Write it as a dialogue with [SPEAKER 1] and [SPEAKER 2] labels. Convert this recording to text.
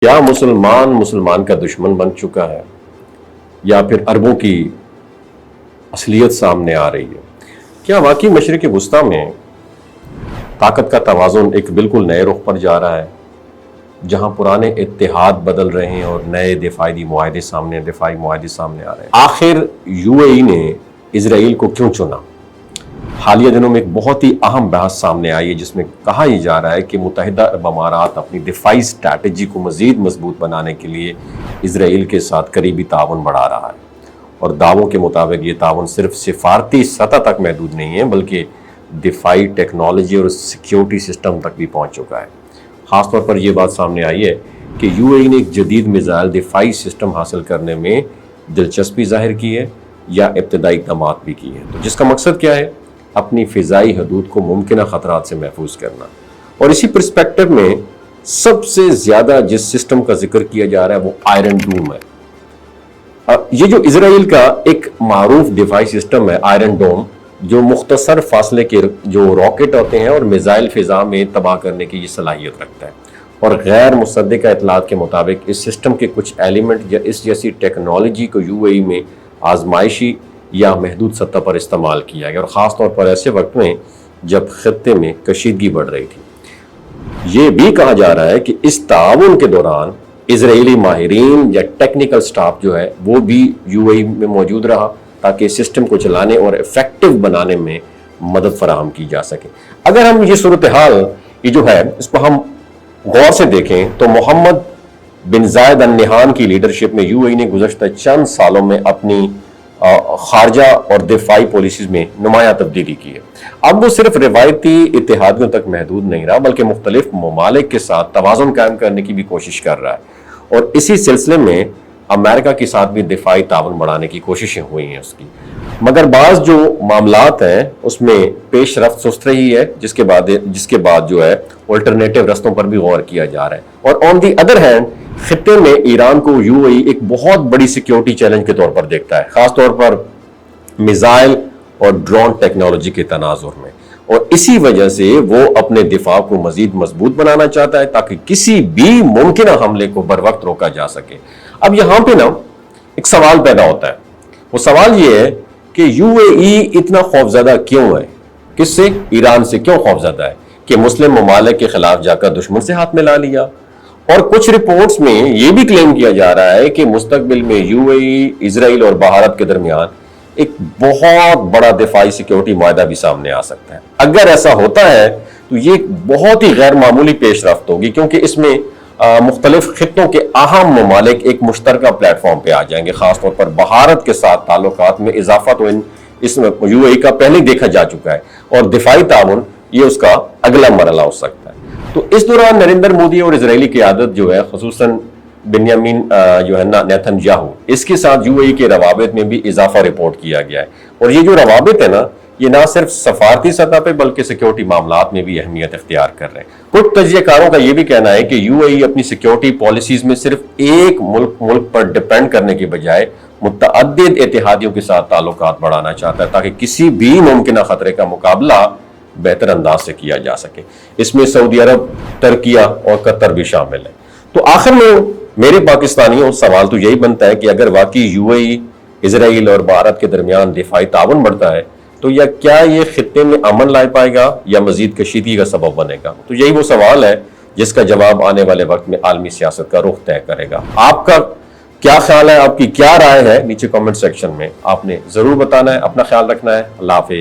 [SPEAKER 1] کیا مسلمان کا دشمن بن چکا ہے یا پھر عربوں کی اصلیت سامنے آ رہی ہے؟ کیا واقعی مشرق وسطیٰ میں طاقت کا توازن ایک بالکل نئے رخ پر جا رہا ہے، جہاں پرانے اتحاد بدل رہے ہیں اور نئے دفاعی معاہدے سامنے آ رہے ہیں؟ آخر UAE نے اسرائیل کو کیوں چنا؟ حالیہ دنوں میں ایک بہت ہی اہم بحث سامنے آئی ہے، جس میں کہا ہی جا رہا ہے کہ متحدہ عرب امارات اپنی دفاعی اسٹریٹجی کو مزید مضبوط بنانے کے لیے اسرائیل کے ساتھ قریبی تعاون بڑھا رہا ہے، اور دعووں کے مطابق یہ تعاون صرف سفارتی سطح تک محدود نہیں ہے بلکہ دفاعی ٹیکنالوجی اور سیکیورٹی سسٹم تک بھی پہنچ چکا ہے۔ خاص طور پر یہ بات سامنے آئی ہے کہ UAE نے ایک جدید میزائل دفاعی سسٹم حاصل کرنے میں دلچسپی ظاہر کی ہے یا ابتدائی اقدامات بھی کی ہیں، تو جس کا مقصد کیا ہے؟ اپنی فضائی حدود کو ممکنہ خطرات سے محفوظ کرنا۔ اور اسی پرسپیکٹو میں سب سے زیادہ جس سسٹم کا ذکر کیا جا رہا ہے وہ آئرن ڈوم ہے۔ یہ جو اسرائیل کا ایک معروف دفاعی سسٹم ہے آئرن ڈوم، جو مختصر فاصلے کے جو راکٹ ہوتے ہیں اور میزائل فضا میں تباہ کرنے کی یہ صلاحیت رکھتا ہے، اور غیر مصدقہ اطلاعات کے مطابق اس سسٹم کے کچھ ایلیمنٹ یا اس جیسی ٹیکنالوجی کو UAE میں آزمائشی یا محدود سطح پر استعمال کیا گیا، اور خاص طور پر ایسے وقت میں جب خطے میں کشیدگی بڑھ رہی تھی۔ یہ بھی کہا جا رہا ہے کہ اس تعاون کے دوران اسرائیلی ماہرین یا ٹیکنیکل سٹاف جو ہے وہ بھی UAE میں موجود رہا تاکہ سسٹم کو چلانے اور ایفیکٹو بنانے میں مدد فراہم کی جا سکے۔ اگر ہم یہ صورتحال یہ جو ہے اس کو ہم غور سے دیکھیں تو محمد بن زائد ال نہیان کی لیڈرشپ میں UAE نے گزشتہ چند سالوں میں اپنی خارجہ اور دفاعی پالیسیز میں نمایاں تبدیلی کی ہے۔ اب وہ صرف روایتی اتحادیوں تک محدود نہیں رہا بلکہ مختلف ممالک کے ساتھ توازن قائم کرنے کی بھی کوشش کر رہا ہے، اور اسی سلسلے میں امریکہ کے ساتھ بھی دفاعی تعاون بڑھانے کی کوششیں ہوئی ہیں اس کی، مگر بعض جو معاملات ہیں اس میں پیش رفت سست رہی ہے، جس کے بعد جو ہے الٹرنیٹو رستوں پر بھی غور کیا جا رہا ہے۔ اور آن دی ادر ہینڈ خطے میں ایران کو UAE ایک بہت بڑی سیکیورٹی چیلنج کے طور پر دیکھتا ہے، خاص طور پر میزائل اور ڈرون ٹیکنالوجی کے تناظر میں، اور اسی وجہ سے وہ اپنے دفاع کو مزید مضبوط بنانا چاہتا ہے تاکہ کسی بھی ممکنہ حملے کو بر وقت روکا جا سکے۔ اب یہاں پہ نا ایک سوال پیدا ہوتا ہے، وہ سوال یہ ہے کہ UAE اتنا خوفزدہ کیوں ہے؟ کس سے؟ ایران سے کیوں خوفزدہ ہے کہ مسلم ممالک کے خلاف جا کر دشمن سے ہاتھ ملا لیا؟ اور کچھ رپورٹس میں یہ بھی کلیم کیا جا رہا ہے کہ مستقبل میں UAE، اسرائیل اور بھارت کے درمیان ایک بہت بڑا دفاعی سیکیورٹی معاہدہ بھی سامنے آ سکتا ہے۔ اگر ایسا ہوتا ہے تو یہ بہت ہی غیر معمولی پیش رفت ہوگی، کیونکہ اس میں مختلف خطوں کے اہم ممالک ایک مشترکہ پلیٹ فارم پہ آ جائیں گے۔ خاص طور پر بھارت کے ساتھ تعلقات میں اضافہ تو اس میں UAE کا پہلے دیکھا جا چکا ہے، اور دفاعی تعاون یہ اس کا اگلا مرحلہ ہو سکتا ہے۔ تو اس دوران نریندر مودی اور اسرائیلی قیادت جو ہے، خصوصاً بنیامین جو ہے نیتن یاہو، اس کے ساتھ UAE کے روابط میں بھی اضافہ رپورٹ کیا گیا ہے، اور یہ جو روابط ہے نا یہ نہ صرف سفارتی سطح پہ بلکہ سیکیورٹی معاملات میں بھی اہمیت اختیار کر رہے ہیں۔ کچھ تجزیہ کاروں کا یہ بھی کہنا ہے کہ UAE اپنی سیکیورٹی پالیسیز میں صرف ایک ملک پر ڈیپینڈ کرنے کے بجائے متعدد اتحادیوں کے ساتھ تعلقات بڑھانا چاہتا ہے تاکہ کسی بھی ممکنہ خطرے کا مقابلہ بہتر انداز سے کیا جا سکے۔ اس میں سعودی عرب، ترکیہ اور قطر بھی شامل ہیں۔ تو آخر میں میرے پاکستانیوں سوال تو یہی بنتا ہے کہ اگر واقعی UAE، اسرائیل اور بھارت کے درمیان دفاعی تعاون بڑھتا ہے تو کیا یہ خطے میں امن لا پائے گا یا مزید کشیدگی کا سبب بنے گا؟ تو یہی وہ سوال ہے جس کا جواب آنے والے وقت میں عالمی سیاست کا رخ طے کرے گا۔ آپ کا کیا خیال ہے؟ آپ کی کیا رائے ہے؟ نیچے کامنٹ سیکشن میں آپ نے ضرور بتانا ہے۔ اپنا خیال رکھنا ہے۔ اللہ حافظ۔